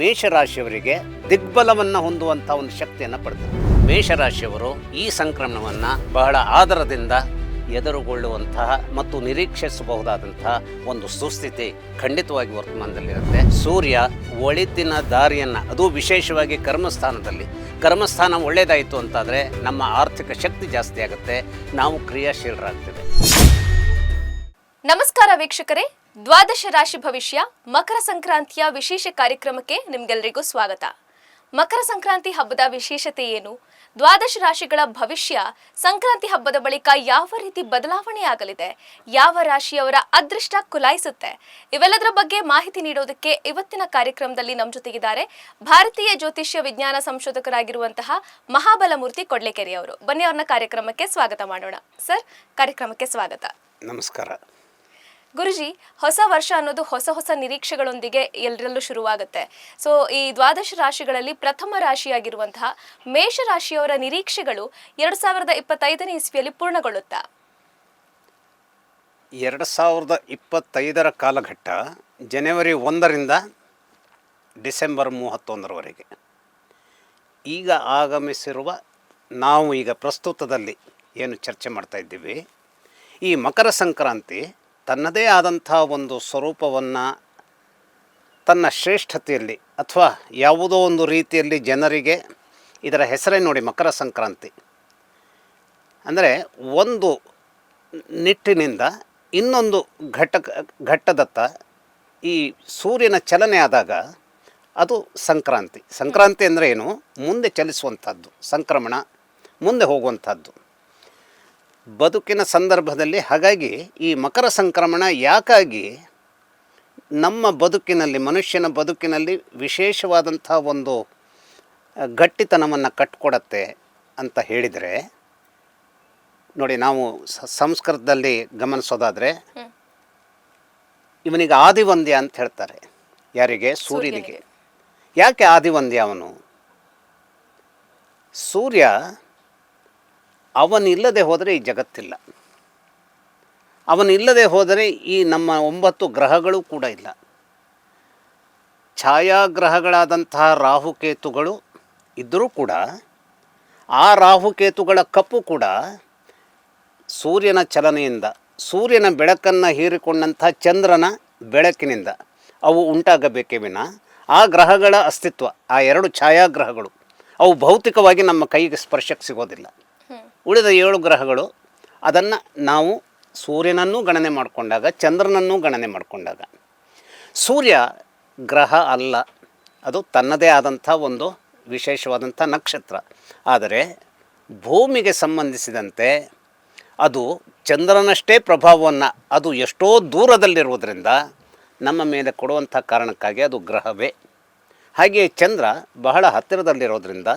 ಮೇಷರಾಶಿಯವರಿಗೆ ದಿಗ್ಬಲವನ್ನು ಹೊಂದುವಂಥ ಒಂದು ಶಕ್ತಿಯನ್ನು ಪಡೆದರು. ಮೇಷರಾಶಿಯವರು ಈ ಸಂಕ್ರಮಣವನ್ನು ಬಹಳ ಆದರದಿಂದ ಎದುರುಗೊಳ್ಳುವಂತಹ ಮತ್ತು ನಿರೀಕ್ಷಿಸಬಹುದಾದಂತಹ ಒಂದು ಸುಸ್ಥಿತಿ ಖಂಡಿತವಾಗಿ ವರ್ತಮಾನದಲ್ಲಿರುತ್ತೆ. ಸೂರ್ಯ ಒಳಿತಿನ ದಾರಿಯನ್ನು, ಅದು ವಿಶೇಷವಾಗಿ ಕರ್ಮಸ್ಥಾನ ಒಳ್ಳೆಯದಾಯಿತು ಅಂತಾದರೆ ನಮ್ಮ ಆರ್ಥಿಕ ಶಕ್ತಿ ಜಾಸ್ತಿ ಆಗುತ್ತೆ, ನಾವು ಕ್ರಿಯಾಶೀಲರಾಗ್ತೇವೆ. ನಮಸ್ಕಾರ ವೀಕ್ಷಕರೇ, ದ್ವಾದಶ ರಾಶಿ ಭವಿಷ್ಯ ಮಕರ ಸಂಕ್ರಾಂತಿಯ ವಿಶೇಷ ಕಾರ್ಯಕ್ರಮಕ್ಕೆ ನಿಮ್ಗೆಲ್ಲರಿಗೂ ಸ್ವಾಗತ. ಮಕರ ಸಂಕ್ರಾಂತಿ ಹಬ್ಬದ ವಿಶೇಷತೆ ಏನು, ದ್ವಾದಶ ರಾಶಿಗಳ ಭವಿಷ್ಯ ಸಂಕ್ರಾಂತಿ ಹಬ್ಬದ ಬಳಿಕ ಯಾವ ರೀತಿ ಬದಲಾವಣೆ ಆಗಲಿದೆ, ಯಾವ ರಾಶಿಯವರ ಅದೃಷ್ಟ ಕುಲಾಯಿಸುತ್ತೆ, ಇವೆಲ್ಲದರ ಬಗ್ಗೆ ಮಾಹಿತಿ ನೀಡೋದಕ್ಕೆ ಇವತ್ತಿನ ಕಾರ್ಯಕ್ರಮದಲ್ಲಿ ನಮ್ಮ ಜೊತೆಗಿದ್ದಾರೆ ಭಾರತೀಯ ಜ್ಯೋತಿಷ್ಯ ವಿಜ್ಞಾನ ಸಂಶೋಧಕರಾಗಿರುವಂತಹ ಮಹಾಬಲಮೂರ್ತಿ ಕೊಡ್ಲೇಕೆರೆ ಅವರು. ಬನ್ನಿ ಅವ್ರನ್ನ ಕಾರ್ಯಕ್ರಮಕ್ಕೆ ಸ್ವಾಗತ ಮಾಡೋಣ. ಸರ್, ಕಾರ್ಯಕ್ರಮಕ್ಕೆ ಸ್ವಾಗತ. ನಮಸ್ಕಾರ. ಗುರುಜಿ, ಹೊಸ ವರ್ಷ ಅನ್ನೋದು ಹೊಸ ಹೊಸ ನಿರೀಕ್ಷೆಗಳೊಂದಿಗೆ ಎಲ್ಲರಲ್ಲೂ ಶುರುವಾಗುತ್ತೆ. ಸೊ ಈ ದ್ವಾದಶ ರಾಶಿಗಳಲ್ಲಿ ಪ್ರಥಮ ರಾಶಿಯಾಗಿರುವಂತಹ ಮೇಷರಾಶಿಯವರ ನಿರೀಕ್ಷೆಗಳು 2025ನೇ ಇಸ್ವಿಯಲ್ಲಿ ಪೂರ್ಣಗೊಳ್ಳುತ್ತಾ? 2025ರ ಕಾಲಘಟ್ಟ ಜನವರಿ 1ರಿಂದ ಡಿಸೆಂಬರ್ 31ರವರೆಗೆ. ಈಗ ಆಗಮಿಸಿರುವ ನಾವು ಈಗ ಪ್ರಸ್ತುತದಲ್ಲಿ ಏನು ಚರ್ಚೆ ಮಾಡ್ತಾ ಇದ್ದೀವಿ, ಈ ಮಕರ ಸಂಕ್ರಾಂತಿ ತನ್ನದೇ ಆದಂಥ ಒಂದು ಸ್ವರೂಪವನ್ನು ತನ್ನ ಶ್ರೇಷ್ಠತೆಯಲ್ಲಿ ಅಥವಾ ಯಾವುದೋ ಒಂದು ರೀತಿಯಲ್ಲಿ ಜನರಿಗೆ ಇದರ ಹೆಸರೇ ನೋಡಿ ಮಕರ ಸಂಕ್ರಾಂತಿ ಅಂದರೆ ಒಂದು ನಿಟ್ಟಿನಿಂದ ಇನ್ನೊಂದು ಘಟ್ಟದತ್ತ ಈ ಸೂರ್ಯನ ಚಲನೆ ಆದಾಗ ಅದು ಸಂಕ್ರಾಂತಿ ಅಂದರೆ ಏನು, ಮುಂದೆ ಚಲಿಸುವಂಥದ್ದು, ಸಂಕ್ರಮಣ, ಮುಂದೆ ಹೋಗುವಂಥದ್ದು ಬದುಕಿನ ಸಂದರ್ಭದಲ್ಲಿ. ಹಾಗಾಗಿ ಈ ಮಕರ ಸಂಕ್ರಮಣ ಯಾಕಾಗಿ ನಮ್ಮ ಬದುಕಿನಲ್ಲಿ, ಮನುಷ್ಯನ ಬದುಕಿನಲ್ಲಿ ವಿಶೇಷವಾದಂಥ ಒಂದು ಗಟ್ಟಿತನವನ್ನು ಕಟ್ಟಿಕೊಡತ್ತೆ ಅಂತ ಹೇಳಿದರೆ ನೋಡಿ, ನಾವು ಸಂಸ್ಕೃತದಲ್ಲಿ ಗಮನಿಸೋದಾದರೆ ಇವನಿಗೆ ಆದಿವಂದ್ಯ ಅಂತ ಹೇಳ್ತಾರೆ. ಯಾರಿಗೆ? ಸೂರ್ಯನಿಗೆ. ಯಾಕೆ ಆದಿವಂದ್ಯ ಅವನು? ಸೂರ್ಯ ಅವನಿಲ್ಲದೆ ಹೋದರೆ ಈ ಜಗತ್ತಿಲ್ಲ, ಅವನಿಲ್ಲದೆ ಹೋದರೆ ಈ ನಮ್ಮ 9 ಗ್ರಹಗಳು ಕೂಡ ಇಲ್ಲ. ಛಾಯಾಗ್ರಹಗಳಾದಂತಹ ರಾಹುಕೇತುಗಳು ಇದ್ದರೂ ಕೂಡ ಆ ರಾಹುಕೇತುಗಳ ಕಪ್ಪು ಕೂಡ ಸೂರ್ಯನ ಚಲನೆಯಿಂದ, ಸೂರ್ಯನ ಬೆಳಕನ್ನು ಹೀರಿಕೊಂಡಂಥ ಚಂದ್ರನ ಬೆಳಕಿನಿಂದ ಅವು ಉಂಟಾಗಬೇಕೇ ವಿನ ಆ ಗ್ರಹಗಳ ಅಸ್ತಿತ್ವ, ಆ 2 ಛಾಯಾಗ್ರಹಗಳು ಅವು ಭೌತಿಕವಾಗಿ ನಮ್ಮ ಕೈಗೆ ಸ್ಪರ್ಶಕ್ಕೆ ಸಿಗೋದಿಲ್ಲ. ಉಳಿದ 7 ಗ್ರಹಗಳು, ಅದನ್ನು ನಾವು ಸೂರ್ಯನನ್ನೂ ಗಣನೆ ಮಾಡಿಕೊಂಡಾಗ, ಚಂದ್ರನನ್ನೂ ಗಣನೆ ಮಾಡಿಕೊಂಡಾಗ, ಸೂರ್ಯ ಗ್ರಹ ಅಲ್ಲ, ಅದು ತನ್ನದೇ ಆದಂಥ ಒಂದು ವಿಶೇಷವಾದಂಥ ನಕ್ಷತ್ರ. ಆದರೆ ಭೂಮಿಗೆ ಸಂಬಂಧಿಸಿದಂತೆ ಅದು ಚಂದ್ರನಷ್ಟೇ ಪ್ರಭಾವವನ್ನು, ಅದು ಎಷ್ಟೋ ದೂರದಲ್ಲಿರುವುದರಿಂದ ನಮ್ಮ ಮೇಲೆ ಕೊಡುವಂಥ ಕಾರಣಕ್ಕಾಗಿ ಅದು ಗ್ರಹವೇ. ಹಾಗೆಯೇ ಚಂದ್ರ ಬಹಳ ಹತ್ತಿರದಲ್ಲಿರೋದ್ರಿಂದ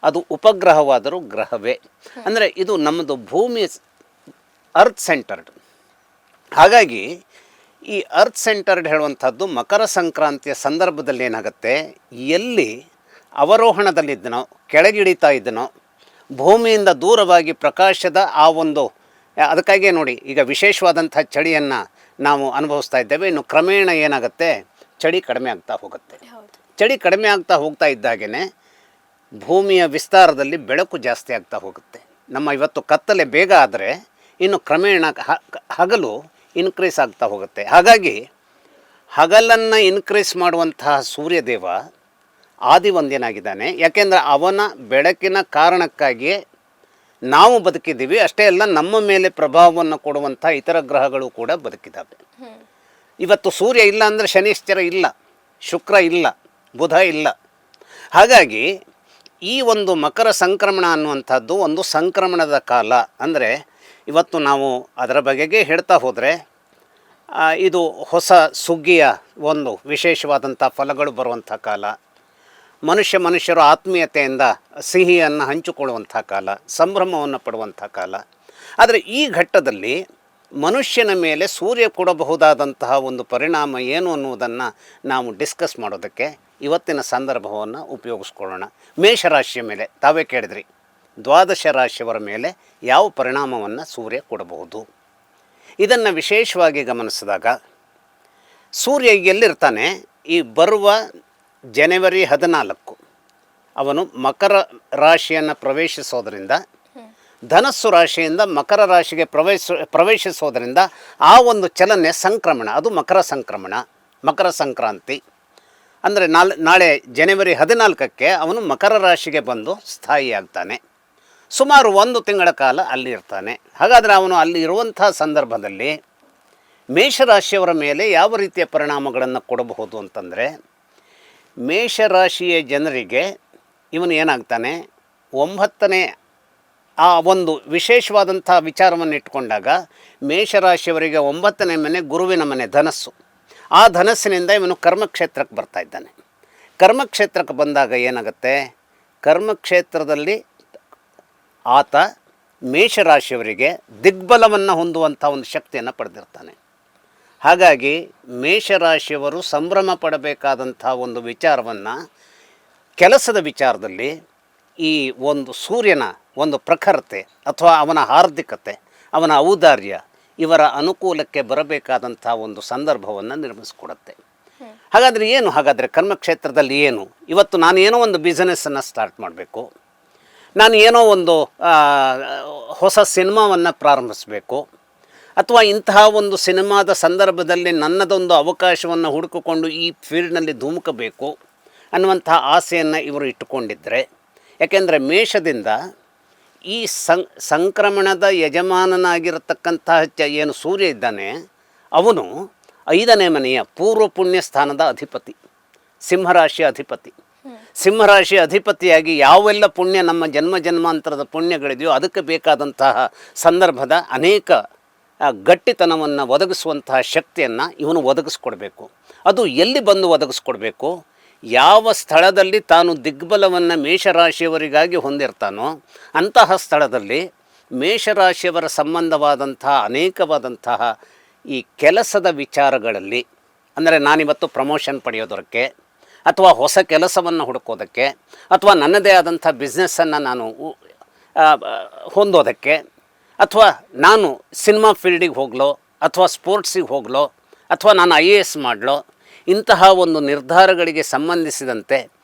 ಅದು ಉಪಗ್ರಹವಾದರೂ ಗ್ರಹವೇ. ಅಂದರೆ ಇದು ನಮ್ಮದು ಭೂಮಿ ಅರ್ತ್ ಸೆಂಟರ್ಡ್. ಹಾಗಾಗಿ ಈ ಅರ್ತ್ ಸೆಂಟರ್ಡ್ ಹೇಳುವಂಥದ್ದು ಮಕರ ಸಂಕ್ರಾಂತಿಯ ಸಂದರ್ಭದಲ್ಲಿ ಏನಾಗುತ್ತೆ, ಎಲ್ಲಿ ಅವರೋಹಣದಲ್ಲಿದ್ದನೋ, ಕೆಳಗಿಳಿತಾ ಇದ್ದನೋ, ಭೂಮಿಯಿಂದ ದೂರವಾಗಿ ಪ್ರಕಾಶದ ಆ ಒಂದು, ಅದಕ್ಕಾಗಿಯೇ ನೋಡಿ ಈಗ ವಿಶೇಷವಾದಂಥ ಚಳಿಯನ್ನು ನಾವು ಅನುಭವಿಸ್ತಾ ಇದ್ದೇವೆ. ಇನ್ನು ಕ್ರಮೇಣ ಏನಾಗುತ್ತೆ, ಚಳಿ ಕಡಿಮೆ ಆಗ್ತಾ ಹೋಗುತ್ತೆ. ಚಳಿ ಕಡಿಮೆ ಆಗ್ತಾ ಹೋಗ್ತಾ ಇದ್ದಾಗೇ ಭೂಮಿಯ ವಿಸ್ತಾರದಲ್ಲಿ ಬೆಳಕು ಜಾಸ್ತಿ ಆಗ್ತಾ ಹೋಗುತ್ತೆ. ನಮ್ಮ ಇವತ್ತು ಕತ್ತಲೆ ಬೇಗ ಆದರೆ ಇನ್ನು ಕ್ರಮೇಣ ಹಗಲು ಇನ್ಕ್ರೀಸ್ ಆಗ್ತಾ ಹೋಗುತ್ತೆ. ಹಾಗಾಗಿ ಹಗಲನ್ನು ಇನ್ಕ್ರೀಸ್ ಮಾಡುವಂತಹ ಸೂರ್ಯದೇವ ಆದಿವಂದ್ಯನಾಗಿದ್ದಾನೆ. ಯಾಕೆಂದರೆ ಅವನ ಬೆಳಕಿನ ಕಾರಣಕ್ಕಾಗಿಯೇ ನಾವು ಬದುಕಿದ್ದೀವಿ. ಅಷ್ಟೇ ಅಲ್ಲ, ನಮ್ಮ ಮೇಲೆ ಪ್ರಭಾವವನ್ನು ಕೊಡುವಂಥ ಇತರ ಗ್ರಹಗಳು ಕೂಡ ಬದುಕಿದ್ದಾವೆ. ಇವತ್ತು ಸೂರ್ಯ ಇಲ್ಲ ಅಂದರೆ ಶನಿಶ್ಚರ ಇಲ್ಲ, ಶುಕ್ರ ಇಲ್ಲ, ಬುಧ ಇಲ್ಲ. ಹಾಗಾಗಿ ಈ ಒಂದು ಮಕರ ಸಂಕ್ರಮಣ ಅನ್ನುವಂಥದ್ದು ಒಂದು ಸಂಕ್ರಮಣದ ಕಾಲ. ಅಂದರೆ ಇವತ್ತು ನಾವು ಅದರ ಬಗೆಗೆ ಹೇಳ್ತಾ ಹೋದರೆ ಇದು ಹೊಸ ಸುಗ್ಗಿಯ ಒಂದು ವಿಶೇಷವಾದಂಥ ಫಲಗಳು ಬರುವಂಥ ಕಾಲ, ಮನುಷ್ಯರು ಆತ್ಮೀಯತೆಯಿಂದ ಸಿಹಿಯನ್ನು ಹಂಚಿಕೊಳ್ಳುವಂಥ ಕಾಲ, ಸಂಭ್ರಮವನ್ನು ಪಡುವಂಥ ಕಾಲ. ಆದರೆ ಈ ಘಟ್ಟದಲ್ಲಿ ಮನುಷ್ಯನ ಮೇಲೆ ಸೂರ್ಯ ಕೊಡಬಹುದಾದಂತಹ ಒಂದು ಪರಿಣಾಮ ಏನು ಅನ್ನುವುದನ್ನು ನಾವು ಡಿಸ್ಕಸ್ ಮಾಡೋದಕ್ಕೆ ಇವತ್ತಿನ ಸಂದರ್ಭವನ್ನು ಉಪಯೋಗಿಸ್ಕೊಳ್ಳೋಣ. ಮೇಷರಾಶಿಯ ಮೇಲೆ ತಾವೇ ಕೇಳಿದ್ರಿ, ದ್ವಾದಶ ರಾಶಿಯವರ ಮೇಲೆ ಯಾವ ಪರಿಣಾಮವನ್ನು ಸೂರ್ಯ ಕೊಡಬಹುದು. ಇದನ್ನು ವಿಶೇಷವಾಗಿ ಗಮನಿಸಿದಾಗ ಸೂರ್ಯ ಎಲ್ಲಿರ್ತಾನೆ, ಈ ಬರುವ ಜನವರಿ 14 ಅವನು ಮಕರ ರಾಶಿಯನ್ನು ಪ್ರವೇಶಿಸೋದರಿಂದ, ಧನಸ್ಸು ರಾಶಿಯಿಂದ ಮಕರ ರಾಶಿಗೆ ಪ್ರವೇಶಿಸೋದರಿಂದ ಆ ಒಂದು ಚಲನೆ ಸಂಕ್ರಮಣ, ಅದು ಮಕರ ಸಂಕ್ರಮಣ, ಮಕರ ಸಂಕ್ರಾಂತಿ. ಅಂದರೆ ನಾಳೆ ಜನವರಿ 14ಕ್ಕೆ ಅವನು ಮಕರ ರಾಶಿಗೆ ಬಂದು ಸ್ಥಾಯಿಯಾಗ್ತಾನೆ. ಸುಮಾರು 1 ತಿಂಗಳ ಕಾಲ ಅಲ್ಲಿ ಇರ್ತಾನೆ. ಹಾಗಾದರೆ ಅವನು ಅಲ್ಲಿ ಇರುವಂಥ ಸಂದರ್ಭದಲ್ಲಿ ಮೇಷರಾಶಿಯವರ ಮೇಲೆ ಯಾವ ರೀತಿಯ ಪರಿಣಾಮಗಳನ್ನು ಕೊಡಬಹುದು ಅಂತಂದರೆ, ಮೇಷರಾಶಿಯ ಜನರಿಗೆ ಇವನು ಏನಾಗ್ತಾನೆ, 9ನೇ ಆ ಒಂದು ವಿಶೇಷವಾದಂಥ ವಿಚಾರವನ್ನು ಇಟ್ಕೊಂಡಾಗ ಮೇಷರಾಶಿಯವರಿಗೆ 9ನೇ ಮನೆ ಗುರುವಿನ ಮನೆ, ಧನಸ್ಸು. ಆ ಧನಸ್ಸಿನಿಂದ ಇವನು ಕರ್ಮಕ್ಷೇತ್ರಕ್ಕೆ ಬರ್ತಾ ಇದ್ದಾನೆ. ಕರ್ಮಕ್ಷೇತ್ರಕ್ಕೆ ಬಂದಾಗ ಏನಾಗುತ್ತೆ, ಕರ್ಮಕ್ಷೇತ್ರದಲ್ಲಿ ಆತ ಮೇಷರಾಶಿಯವರಿಗೆ ದಿಗ್ಬಲವನ್ನು ಹೊಂದುವಂಥ ಒಂದು ಶಕ್ತಿಯನ್ನು ಪಡೆದಿರ್ತಾನೆ. ಹಾಗಾಗಿ ಮೇಷರಾಶಿಯವರು ಸಂಭ್ರಮ ಪಡಬೇಕಾದಂಥ ಒಂದು ವಿಚಾರವನ್ನು, ಕೆಲಸದ ವಿಚಾರದಲ್ಲಿ ಈ ಒಂದು ಸೂರ್ಯನ ಒಂದು ಪ್ರಖರತೆ ಅಥವಾ ಅವನ ಹಾರ್ದಿಕತೆ, ಅವನ ಔದಾರ್ಯ ಇವರ ಅನುಕೂಲಕ್ಕೆ ಬರಬೇಕಾದಂಥ ಒಂದು ಸಂದರ್ಭವನ್ನು ನಿರ್ಮಿಸಿಕೊಡುತ್ತೆ. ಹಾಗಾದರೆ ಕರ್ಮಕ್ಷೇತ್ರದಲ್ಲಿ ಏನು, ಇವತ್ತು ನಾನು ಏನೋ ಒಂದು ಬಿಸ್ನೆಸ್ಸನ್ನು ಸ್ಟಾರ್ಟ್ ಮಾಡಬೇಕು, ನಾನು ಏನೋ ಒಂದು ಹೊಸ ಸಿನಿಮಾವನ್ನು ಪ್ರಾರಂಭಿಸಬೇಕು, ಅಥವಾ ಇಂತಹ ಒಂದು ಸಿನಿಮಾದ ಸಂದರ್ಭದಲ್ಲಿ ನನ್ನದೊಂದು ಅವಕಾಶವನ್ನು ಹುಡುಕಿಕೊಂಡು ಈ ಫೀಲ್ಡ್ನಲ್ಲಿ ಧುಮುಕಬೇಕು ಅನ್ನುವಂಥ ಆಸೆಯನ್ನು ಇವರು ಇಟ್ಟುಕೊಂಡಿದ್ದರೆ, ಯಾಕೆಂದರೆ ಮೇಷದಿಂದ ಈ ಸಂಕ್ರಮಣದ ಯಜಮಾನನಾಗಿರತಕ್ಕಂತಹ ಏನು ಸೂರ್ಯ ಇದ್ದಾನೆ, ಅವನು 5ನೇ ಮನೆಯ ಪೂರ್ವ ಪುಣ್ಯ ಸ್ಥಾನದ ಅಧಿಪತಿ, ಸಿಂಹರಾಶಿಯ ಅಧಿಪತಿ. ಸಿಂಹರಾಶಿಯ ಅಧಿಪತಿಯಾಗಿ ಯಾವೆಲ್ಲ ಪುಣ್ಯ, ನಮ್ಮ ಜನ್ಮಾಂತರದ ಪುಣ್ಯಗಳಿದೆಯೋ ಅದಕ್ಕೆ ಬೇಕಾದಂತಹ ಸಂದರ್ಭದ ಅನೇಕ ಗಟ್ಟಿತನವನ್ನು ಒದಗಿಸುವಂತಹ ಶಕ್ತಿಯನ್ನು ಇವನು ಒದಗಿಸ್ಕೊಡ್ಬೇಕು. ಅದು ಎಲ್ಲಿ ಬಂದು ಒದಗಿಸ್ಕೊಡ್ಬೇಕು, ಯಾವ ಸ್ಥಳದಲ್ಲಿ ತಾನು ದಿಗ್ಬಲವನ್ನು ಮೇಷರಾಶಿಯವರಿಗಾಗಿ ಹೊಂದಿರ್ತಾನೋ ಅಂತಹ ಸ್ಥಳದಲ್ಲಿ ಮೇಷರಾಶಿಯವರ ಸಂಬಂಧವಾದಂತಹ ಅನೇಕವಾದಂತಹ ಈ ಕೆಲಸದ ವಿಚಾರಗಳಲ್ಲಿ, ಅಂದರೆ ನಾನಿವತ್ತು ಪ್ರಮೋಷನ್ ಪಡೆಯೋದಕ್ಕೆ, ಅಥವಾ ಹೊಸ ಕೆಲಸವನ್ನು ಹುಡುಕೋದಕ್ಕೆ, ಅಥವಾ ನನ್ನದೇ ಆದಂಥ ಬಿಸ್ನೆಸ್ಸನ್ನು ನಾನು ಹೊಂದೋದಕ್ಕೆ, ಅಥವಾ ನಾನು ಸಿನಿಮಾ ಫೀಲ್ಡಿಗೆ ಹೋಗಲೋ, ಅಥವಾ ಸ್ಪೋರ್ಟ್ಸಿಗೆ ಹೋಗಲೋ, ಅಥವಾ ನಾನು IAS ಮಾಡಲೋ, ಇಂತಹ ಒಂದು ನಿರ್ಧಾರಗಳಿಗೆ ಸಂಬಂಧಿಸಿದಂತೆ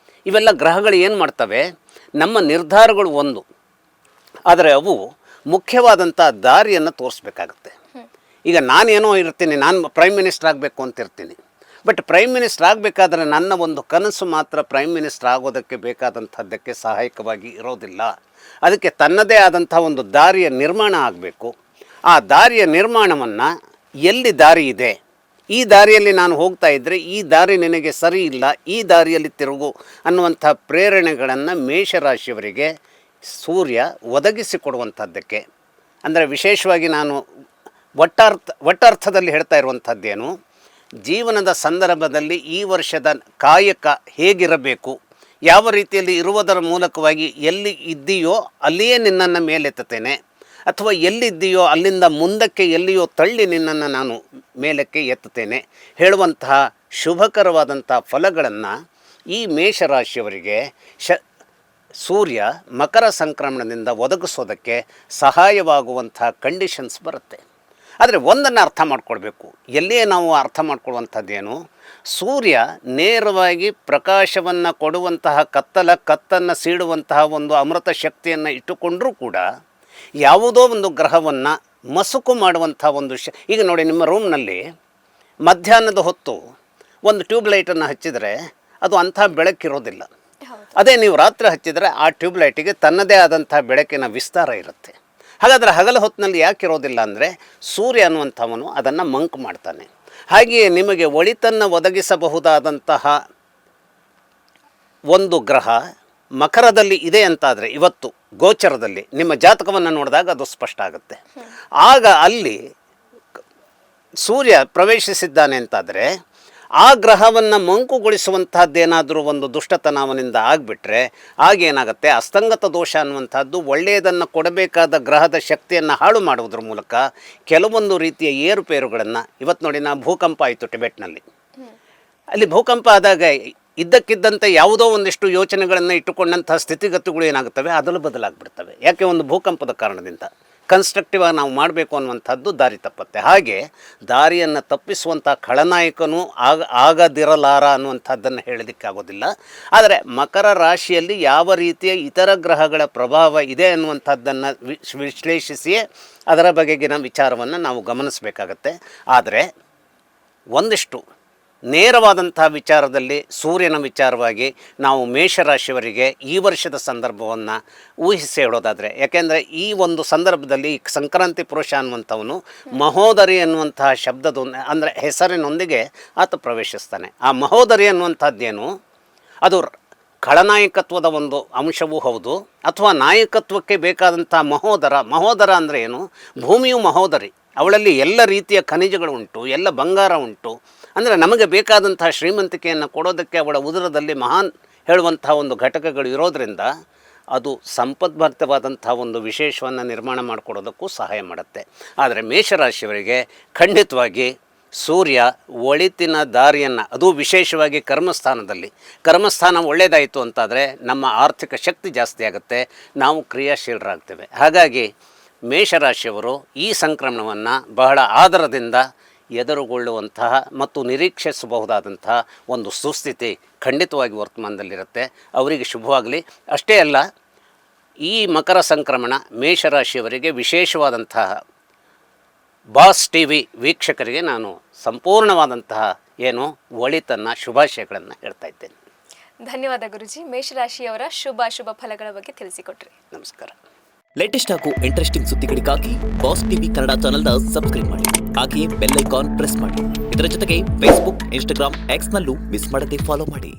ಇವೆಲ್ಲ ಗ್ರಹಗಳು ಏನು ಮಾಡ್ತವೆ, ನಮ್ಮ ನಿರ್ಧಾರಗಳು ಒಂದು, ಆದರೆ ಅವು ಮುಖ್ಯವಾದಂಥ ದಾರಿಯನ್ನು ತೋರಿಸ್ಬೇಕಾಗತ್ತೆ. ಈಗ ನಾನೇನೋ ಇರ್ತೀನಿ, ನಾನು ಪ್ರೈಮ್ ಮಿನಿಸ್ಟರ್ ಆಗಬೇಕು ಅಂತಿರ್ತೀನಿ, ಬಟ್ ಪ್ರೈಮ್ ಮಿನಿಸ್ಟರ್ ಆಗಬೇಕಾದ್ರೆ ನನ್ನ ಒಂದು ಕನಸು ಮಾತ್ರ ಪ್ರೈಮ್ ಮಿನಿಸ್ಟರ್ ಆಗೋದಕ್ಕೆ ಬೇಕಾದಂಥದ್ದಕ್ಕೆ ಸಹಾಯಕವಾಗಿ ಇರೋದಿಲ್ಲ. ಅದಕ್ಕೆ ತನ್ನದೇ ಆದಂಥ ಒಂದು ದಾರಿಯ ನಿರ್ಮಾಣ ಆಗಬೇಕು. ಆ ದಾರಿಯ ನಿರ್ಮಾಣವನ್ನು, ಎಲ್ಲಿ ದಾರಿ ಇದೆ, ಈ ದಾರಿಯಲ್ಲಿ ನಾನು ಹೋಗ್ತಾ ಇದ್ದರೆ ಈ ದಾರಿ ನಿನಗೆ ಸರಿ ಇಲ್ಲ, ಈ ದಾರಿಯಲ್ಲಿ ತಿರುಗು ಅನ್ನುವಂಥ ಪ್ರೇರಣೆಗಳನ್ನು ಮೇಷರಾಶಿಯವರಿಗೆ ಸೂರ್ಯ ಒದಗಿಸಿಕೊಡುವಂಥದ್ದಕ್ಕೆ, ಅಂದರೆ ವಿಶೇಷವಾಗಿ ನಾನು ಒಟ್ಟರ್ಥದಲ್ಲಿ ಹೇಳ್ತಾ ಇರುವಂಥದ್ದೇನು, ಜೀವನದ ಸಂದರ್ಭದಲ್ಲಿ ಈ ವರ್ಷದ ಕಾಯಕ ಹೇಗಿರಬೇಕು, ಯಾವ ರೀತಿಯಲ್ಲಿ ಇರುವುದರ ಮೂಲಕವಾಗಿ ಎಲ್ಲಿ ಇದ್ದೀಯೋ ಅಲ್ಲಿಯೇ ನಿನ್ನನ್ನು ಮೇಲೆತ್ತುತ್ತೇನೆ, ಅಥವಾ ಎಲ್ಲಿದ್ದೀಯೋ ಅಲ್ಲಿಂದ ಮುಂದಕ್ಕೆ ಎಲ್ಲಿಯೋ ತಳ್ಳಿ ನಿನ್ನನ್ನು ನಾನು ಮೇಲಕ್ಕೆ ಎತ್ತುತ್ತೇನೆ ಹೇಳುವಂತಹ ಶುಭಕರವಾದಂಥ ಫಲಗಳನ್ನು ಈ ಮೇಷರಾಶಿಯವರಿಗೆ ಸೂರ್ಯ ಮಕರ ಸಂಕ್ರಮಣದಿಂದ ಒದಗಿಸೋದಕ್ಕೆ ಸಹಾಯವಾಗುವಂಥ ಕಂಡೀಷನ್ಸ್ ಬರುತ್ತೆ. ಆದರೆ ಒಂದನ್ನು ಅರ್ಥ ಮಾಡ್ಕೊಳ್ಬೇಕು, ಎಲ್ಲಿಯೇ ನಾವು ಅರ್ಥ ಮಾಡ್ಕೊಳ್ಳುವಂಥದ್ದೇನು, ಸೂರ್ಯ ನೇರವಾಗಿ ಪ್ರಕಾಶವನ್ನು ಕೊಡುವಂತಹ ಕತ್ತನ್ನು ಸೀಡುವಂತಹ ಒಂದು ಅಮೃತ ಶಕ್ತಿಯನ್ನು ಇಟ್ಟುಕೊಂಡರೂ ಕೂಡ ಯಾವುದೋ ಒಂದು ಗ್ರಹವನ್ನು ಮಸುಕು ಮಾಡುವಂಥ ಒಂದು ಈಗ ನೋಡಿ, ನಿಮ್ಮ ರೂಮ್ನಲ್ಲಿ ಮಧ್ಯಾಹ್ನದ ಹೊತ್ತು ಒಂದು ಟ್ಯೂಬ್ಲೈಟನ್ನು ಹಚ್ಚಿದರೆ ಅದು ಅಂಥ ಬೆಳಕಿರೋದಿಲ್ಲ. ಅದೇ ನೀವು ರಾತ್ರಿ ಹಚ್ಚಿದರೆ ಆ ಟ್ಯೂಬ್ಲೈಟಿಗೆ ತನ್ನದೇ ಆದಂಥ ಬೆಳಕಿನ ವಿಸ್ತಾರ ಇರುತ್ತೆ. ಹಾಗಾದರೆ ಹಗಲ ಹೊತ್ತಿನಲ್ಲಿ ಯಾಕೆ ಇರೋದಿಲ್ಲ ಅಂದರೆ, ಸೂರ್ಯ ಅನ್ನುವಂಥವನು ಅದನ್ನು ಮಂಕು ಮಾಡ್ತಾನೆ. ಹಾಗೆಯೇ ನಿಮಗೆ ಒಳಿತನ್ನು ಒದಗಿಸಬಹುದಾದಂತಹ ಒಂದು ಗ್ರಹ ಮಕರದಲ್ಲಿ ಇದೆ ಅಂತಾದರೆ, ಇವತ್ತು ಗೋಚರದಲ್ಲಿ ನಿಮ್ಮ ಜಾತಕವನ್ನು ನೋಡಿದಾಗ ಅದು ಸ್ಪಷ್ಟ ಆಗುತ್ತೆ. ಆಗ ಅಲ್ಲಿ ಸೂರ್ಯ ಪ್ರವೇಶಿಸಿದ್ದಾನೆ ಅಂತಾದರೆ, ಆ ಗ್ರಹವನ್ನು ಮಂಕುಗೊಳಿಸುವಂತಹದ್ದೇನಾದರೂ ಒಂದು ದುಷ್ಟತನ ಅವನಿಂದ ಆಗಿಬಿಟ್ರೆ ಆಗೇನಾಗುತ್ತೆ, ಅಸ್ತಂಗತ ದೋಷ ಅನ್ನುವಂಥದ್ದು ಒಳ್ಳೆಯದನ್ನು ಕೊಡಬೇಕಾದ ಗ್ರಹದ ಶಕ್ತಿಯನ್ನು ಹಾಳು ಮಾಡುವುದರ ಮೂಲಕ ಕೆಲವೊಂದು ರೀತಿಯ ಏರುಪೇರುಗಳನ್ನು, ಇವತ್ತು ನೋಡಿ, ಭೂಕಂಪ ಆಯಿತು ಟಿಬೆಟ್ನಲ್ಲಿ. ಅಲ್ಲಿ ಭೂಕಂಪ ಆದಾಗ ಇದ್ದಕ್ಕಿದ್ದಂತೆ ಯಾವುದೋ ಒಂದಿಷ್ಟು ಯೋಚನೆಗಳನ್ನು ಇಟ್ಟುಕೊಂಡಂತಹ ಸ್ಥಿತಿಗತಿಗಳು ಏನಾಗುತ್ತವೆ, ಅದಲು ಬದಲಾಗ್ಬಿಡ್ತವೆ. ಯಾಕೆ, ಒಂದು ಭೂಕಂಪದ ಕಾರಣದಿಂದ. ಕನ್ಸ್ಟ್ರಕ್ಟಿವ್ ಆಗಿ ನಾವು ಮಾಡಬೇಕು ಅನ್ನುವಂಥದ್ದು ದಾರಿ ತಪ್ಪತ್ತೆ. ಹಾಗೆ ದಾರಿಯನ್ನು ತಪ್ಪಿಸುವಂಥ ಖಳನಾಯಕನೂ ಆಗದಿರಲಾರ ಅನ್ನುವಂಥದ್ದನ್ನು ಹೇಳೋದಕ್ಕಾಗೋದಿಲ್ಲ. ಆದರೆ ಮಕರ ರಾಶಿಯಲ್ಲಿ ಯಾವ ರೀತಿಯ ಇತರ ಗ್ರಹಗಳ ಪ್ರಭಾವ ಇದೆ ಅನ್ನುವಂಥದ್ದನ್ನು ವಿಶ್ಲೇಷಿಸಿಯೇ ಅದರ ಬಗೆಗಿನ ವಿಚಾರವನ್ನು ನಾವು ಗಮನಿಸಬೇಕಾಗತ್ತೆ. ಆದರೆ ಒಂದಿಷ್ಟು ನೇರವಾದಂಥ ವಿಚಾರದಲ್ಲಿ ಸೂರ್ಯನ ವಿಚಾರವಾಗಿ ನಾವು ಮೇಷರಾಶಿಯವರಿಗೆ ಈ ವರ್ಷದ ಸಂದರ್ಭವನ್ನು ಊಹಿಸಿ ಹೇಳೋದಾದರೆ, ಯಾಕೆಂದರೆ ಈ ಒಂದು ಸಂದರ್ಭದಲ್ಲಿ ಸಂಕ್ರಾಂತಿ ಪುರುಷ ಅನ್ನುವಂಥವನು ಮಹೋದರಿ ಅನ್ನುವಂತಹ ಶಬ್ದದ ಅಂದರೆ ಹೆಸರಿನೊಂದಿಗೆ ಆತ ಪ್ರವೇಶಿಸ್ತಾನೆ. ಆ ಮಹೋದರಿ ಅನ್ನುವಂಥದ್ದೇನು, ಅದು ಖಳನಾಯಕತ್ವದ ಒಂದು ಅಂಶವೂ ಹೌದು, ಅಥವಾ ನಾಯಕತ್ವಕ್ಕೆ ಬೇಕಾದಂಥ ಮಹೋದರ ಅಂದರೆ ಏನು, ಭೂಮಿಯು ಮಹೋದರಿ, ಅವಳಲ್ಲಿ ಎಲ್ಲ ರೀತಿಯ ಖನಿಜಗಳು ಉಂಟು, ಎಲ್ಲ ಬಂಗಾರ ಉಂಟು. ಅಂದರೆ ನಮಗೆ ಬೇಕಾದಂತಹ ಶ್ರೀಮಂತಿಕೆಯನ್ನು ಕೊಡೋದಕ್ಕೆ ಅವಳ ಉದರದಲ್ಲಿ ಮಹಾನ್ ಹೇಳುವಂಥ ಒಂದು ಘಟಕಗಳು ಇರೋದರಿಂದ ಅದು ಸಂಪದ್ಭರಿತವಾದಂಥ ಒಂದು ವಿಶೇಷವನ್ನು ನಿರ್ಮಾಣ ಮಾಡಿಕೊಡೋದಕ್ಕೂ ಸಹಾಯ ಮಾಡುತ್ತೆ. ಆದರೆ ಮೇಷರಾಶಿಯವರಿಗೆ ಖಂಡಿತವಾಗಿ ಸೂರ್ಯ ಒಳಿತಿನ ದಾರಿಯನ್ನು, ಅದು ವಿಶೇಷವಾಗಿ ಕರ್ಮಸ್ಥಾನ ಒಳ್ಳೆಯದಾಯಿತು ಅಂತಾದರೆ ನಮ್ಮ ಆರ್ಥಿಕ ಶಕ್ತಿ ಜಾಸ್ತಿ ಆಗುತ್ತೆ, ನಾವು ಕ್ರಿಯಾಶೀಲರಾಗ್ತೇವೆ. ಹಾಗಾಗಿ ಮೇಷರಾಶಿಯವರು ಈ ಸಂಕ್ರಮಣವನ್ನು ಬಹಳ ಆದರದಿಂದ ಎದುರುಗೊಳ್ಳುವಂತಹ ಮತ್ತು ನಿರೀಕ್ಷಿಸಬಹುದಾದಂತಹ ಒಂದು ಸುಸ್ಥಿತಿ ಖಂಡಿತವಾಗಿ ವರ್ತಮಾನದಲ್ಲಿರುತ್ತೆ. ಅವರಿಗೆ ಶುಭವಾಗಲಿ. ಅಷ್ಟೇ ಅಲ್ಲ, ಈ ಮಕರ ಸಂಕ್ರಮಣ ಮೇಷರಾಶಿಯವರಿಗೆ ವಿಶೇಷವಾದಂತಹ ಬಾಸ್ TV ವೀಕ್ಷಕರಿಗೆ ನಾನು ಸಂಪೂರ್ಣವಾದಂತಹ ಒಳಿತನ್ನು ಶುಭಾಶಯಗಳನ್ನು ಹೇಳ್ತಾ ಇದ್ದೇನೆ. ಧನ್ಯವಾದ ಗುರುಜಿ. ಮೇಷರಾಶಿಯವರ ಶುಭ ಫಲಗಳ ಬಗ್ಗೆ ತಿಳಿಸಿಕೊಟ್ರಿ. ನಮಸ್ಕಾರ. ಲೇಟೆಸ್ಟ್ ಹಾಗೂ ಇಂಟ್ರೆಸ್ಟಿಂಗ್ ಸುದ್ದಿಗಳಿಗಾಗಿ ಬಾಸ್ ಟಿವಿ ಕನ್ನಡ ಚಾನೆಲ್ನ ಸಬ್ಸ್ಕ್ರೈಬ್ ಮಾಡಿ. ಹಾಗೆಯೇ ಬೆಲ್ ಐಕಾನ್ ಪ್ರೆಸ್ ಮಾಡಿ. ಇದರ ಜೊತೆಗೆ ಫೇಸ್ಬುಕ್, ಇನ್ಸ್ಟಾಗ್ರಾಮ್, ಎಕ್ಸ್ನಲ್ಲೂ ಮಿಸ್ ಮಾಡದೆ ಫಾಲೋ ಮಾಡಿ.